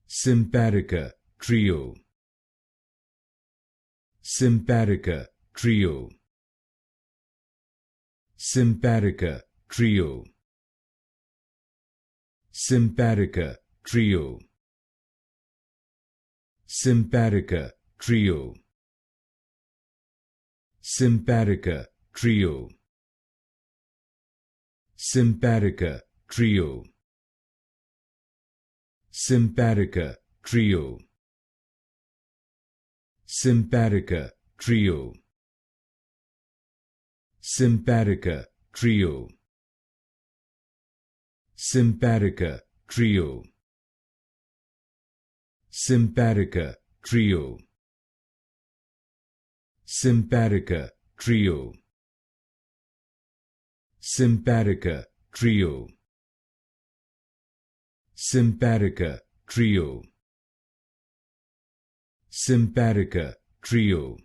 Simparica Trio. Simparica Trio. Simparica Trio. Simparica Trio. Simparica Trio. Simparica Trio. Simparica Trio. Simparica Trio. Simparica Trio. Simparica Trio. Simparica Trio. Simparica Trio. Simparica Trio. Simparica Trio. Simparica Trio. Simparica Trio.